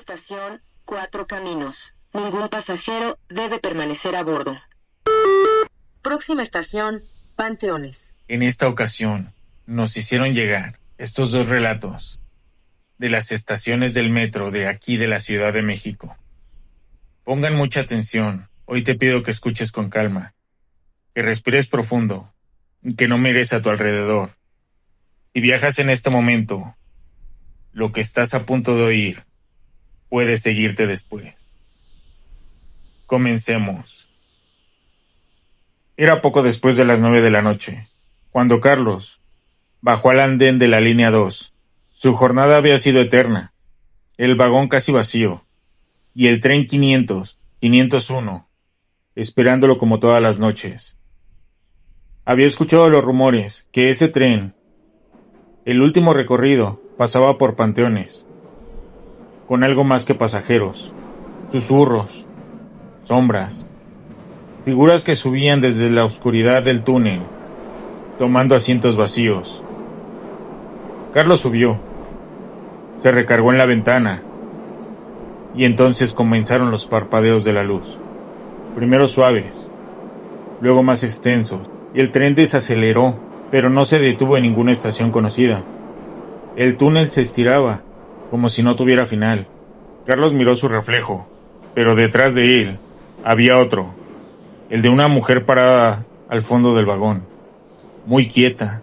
estación, Cuatro Caminos. Ningún pasajero debe permanecer a bordo. Próxima estación, Panteones. En esta ocasión, nos hicieron llegar estos dos relatos de las estaciones del metro de aquí de la Ciudad de México. Pongan mucha atención. Hoy te pido que escuches con calma, que respires profundo y que no mires a tu alrededor. Si viajas en este momento, lo que estás a punto de oír puede seguirte después. Comencemos. Era poco después de las 9 de la noche, cuando Carlos bajó al andén de la línea 2. Su jornada había sido eterna, el vagón casi vacío, y el tren 501, esperándolo como todas las noches. Había escuchado los rumores que ese tren, el último recorrido, pasaba por Panteones, con algo más que pasajeros, susurros, sombras, figuras que subían desde la oscuridad del túnel, tomando asientos vacíos. Carlos subió, se recargó en la ventana, y entonces comenzaron los parpadeos de la luz, primero suaves, luego más extensos, y el tren desaceleró, pero no se detuvo en ninguna estación conocida. El túnel se estiraba, como si no tuviera final. Carlos miró su reflejo, pero detrás de él había otro, el de una mujer parada al fondo del vagón, muy quieta,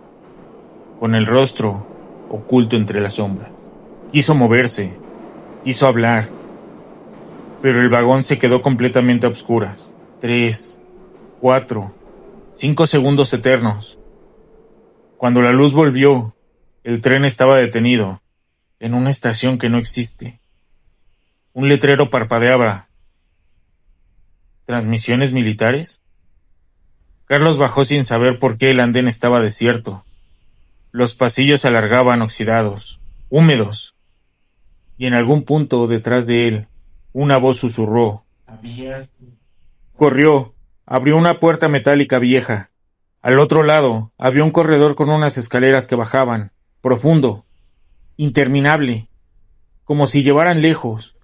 con el rostro oculto entre las sombras. Quiso moverse, quiso hablar, pero el vagón se quedó completamente a oscuras. 3, 4, 5 segundos eternos. Cuando la luz volvió, el tren estaba detenido, en una estación que no existe. Un letrero parpadeaba. ¿Transmisiones militares? Carlos bajó sin saber por qué el andén estaba desierto. Los pasillos se alargaban oxidados, húmedos, y en algún punto detrás de él, una voz susurró. Corrió, abrió una puerta metálica vieja. Al otro lado había un corredor con unas escaleras que bajaban, profundo, interminable, como si llevaran lejos,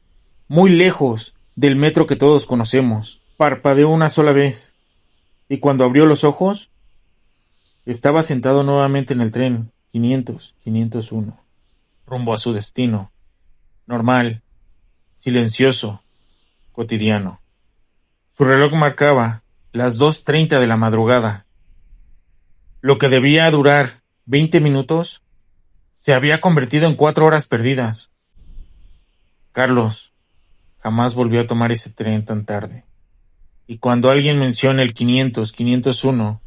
muy lejos del metro que todos conocemos. Parpadeó una sola vez, y cuando abrió los ojos, estaba sentado nuevamente en el tren 501, rumbo a su destino, normal, silencioso, cotidiano. Su reloj marcaba las 2:30 de la madrugada. Lo que debía durar 20 minutos se había convertido en 4 horas perdidas. Carlos jamás volvió a tomar ese tren tan tarde. Y cuando alguien menciona el 501,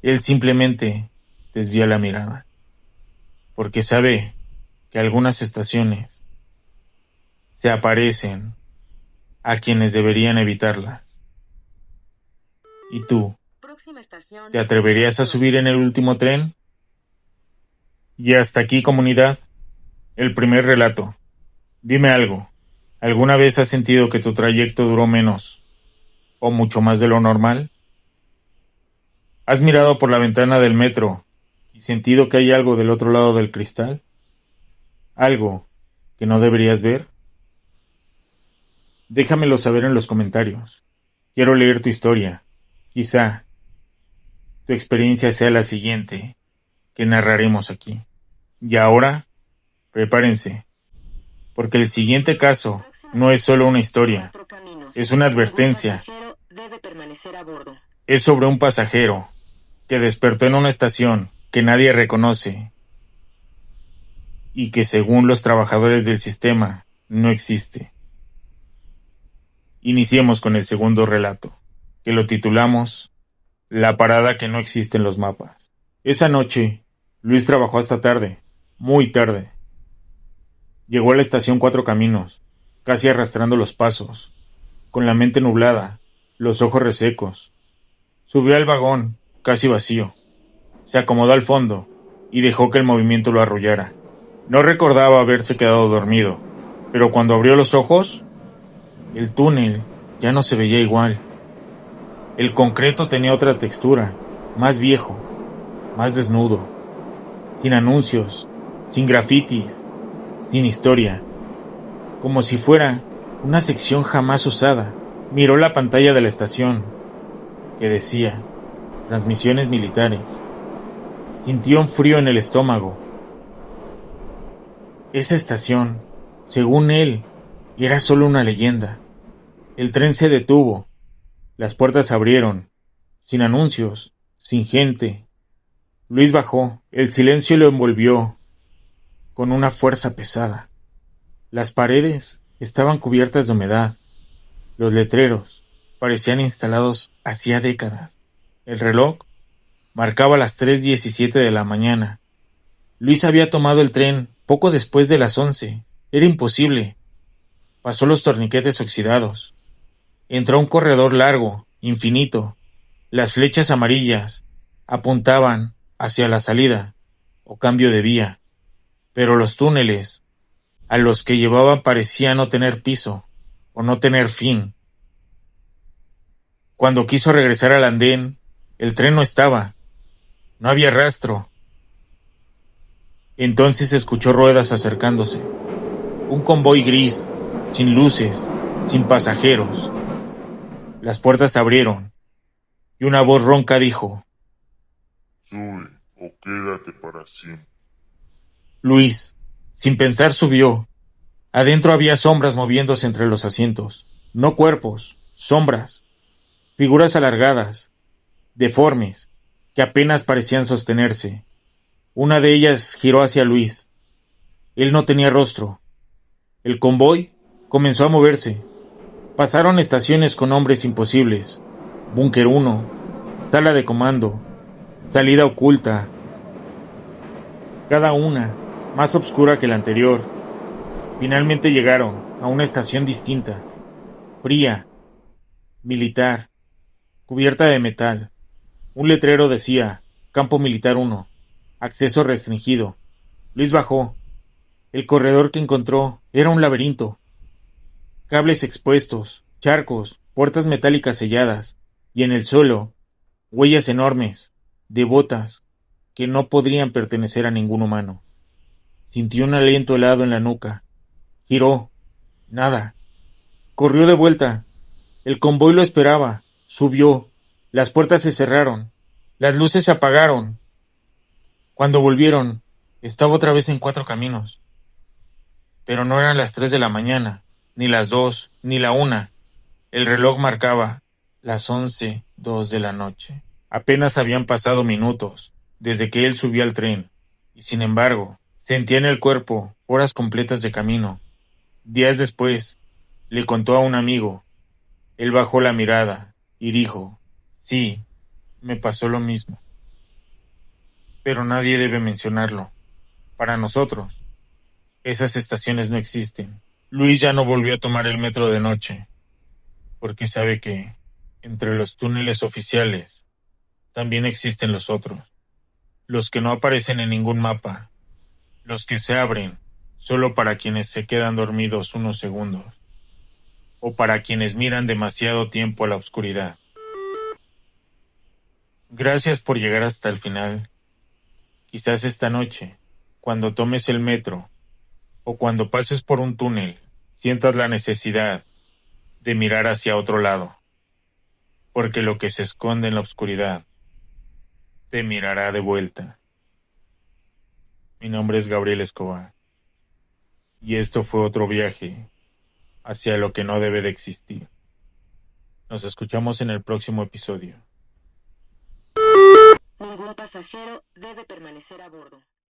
él simplemente desvía la mirada, porque sabe que algunas estaciones se aparecen a quienes deberían evitarlas. ¿Y tú? ¿Te atreverías a subir en el último tren? Y hasta aquí, comunidad, el primer relato. Dime algo, ¿alguna vez has sentido que tu trayecto duró menos o mucho más de lo normal? ¿Has mirado por la ventana del metro y sentido que hay algo del otro lado del cristal? ¿Algo que no deberías ver? Déjamelo saber en los comentarios. Quiero leer tu historia. Quizá tu experiencia sea la siguiente que narraremos aquí. Y ahora, prepárense, porque el siguiente caso no es solo una historia, es una advertencia. Es sobre un pasajero que despertó en una estación que nadie reconoce y que, según los trabajadores del sistema, no existe. Iniciemos con el segundo relato, que lo titulamos La parada que no existe en los mapas. Esa noche, Luis trabajó hasta tarde, muy tarde. Llegó a la estación Cuatro Caminos, casi arrastrando los pasos, con la mente nublada, los ojos resecos. Subió al vagón, casi vacío. Se acomodó al fondo y dejó que el movimiento lo arrullara. No recordaba haberse quedado dormido, pero cuando abrió los ojos, el túnel ya no se veía igual. El concreto tenía otra textura, más viejo, más desnudo, sin anuncios, sin grafitis, sin historia. como si fuera una sección jamás usada. Miró la pantalla de la estación, que decía transmisiones militares. Sintió un frío en el estómago. Esa estación, según él, era solo una leyenda. El tren se detuvo. Las puertas se abrieron, sin anuncios, sin gente. Luis bajó. El silencio lo envolvió con una fuerza pesada. Las paredes estaban cubiertas de humedad. Los letreros parecían instalados hacía décadas. El reloj marcaba las 3:17 de la mañana. Luis había tomado el tren poco después de las 11. Era imposible. Pasó los torniquetes oxidados. Entró a un corredor largo, infinito. Las flechas amarillas apuntaban hacia la salida o cambio de vía, pero los túneles a los que llevaban parecían no tener piso o no tener fin. Cuando quiso regresar al andén, el tren no estaba. No había rastro. Entonces escuchó ruedas acercándose. Un convoy gris, sin luces, sin pasajeros. Las puertas se abrieron y una voz ronca dijo: Sube o quédate para siempre. Luis, sin pensar, subió. Adentro había sombras moviéndose entre los asientos. No cuerpos, sombras. Figuras alargadas, deformes, que apenas parecían sostenerse. Una de ellas giró hacia Luis. Él no tenía rostro. El convoy comenzó a moverse. Pasaron estaciones con nombres imposibles. Búnker 1, sala de comando, salida oculta. Cada una más oscura que la anterior. Finalmente llegaron a una estación distinta, fría, militar, cubierta de metal. Un letrero decía: Campo Militar 1, acceso restringido. Luis bajó. El corredor que encontró era un laberinto. Cables expuestos, charcos, puertas metálicas selladas, y en el suelo, huellas enormes, de botas, que no podrían pertenecer a ningún humano. Sintió un aliento helado en la nuca. Giró. Nada. Corrió de vuelta. El convoy lo esperaba. Subió. Las puertas se cerraron. Las luces se apagaron. Cuando volvieron, estaba otra vez en Cuatro Caminos. Pero no eran las 3 de la mañana, ni las 2, ni la 1. El reloj marcaba las 11:02 de la noche. Apenas habían pasado minutos desde que él subió al tren, y sin embargo, sentía en el cuerpo horas completas de camino. Días después, le contó a un amigo. Él bajó la mirada y dijo: sí, me pasó lo mismo. Pero nadie debe mencionarlo. Para nosotros, esas estaciones no existen. Luis ya no volvió a tomar el metro de noche, porque sabe que, entre los túneles oficiales, también existen los otros. Los que no aparecen en ningún mapa. Los que se abren solo para quienes se quedan dormidos unos segundos. O para quienes miran demasiado tiempo a la oscuridad. Gracias por llegar hasta el final. Quizás esta noche, cuando tomes el metro, o cuando pases por un túnel, sientas la necesidad de mirar hacia otro lado, porque lo que se esconde en la oscuridad te mirará de vuelta. Mi nombre es Gabriel Escobar, y esto fue otro viaje hacia lo que no debe de existir. Nos escuchamos en el próximo episodio. Ningún pasajero debe permanecer a bordo.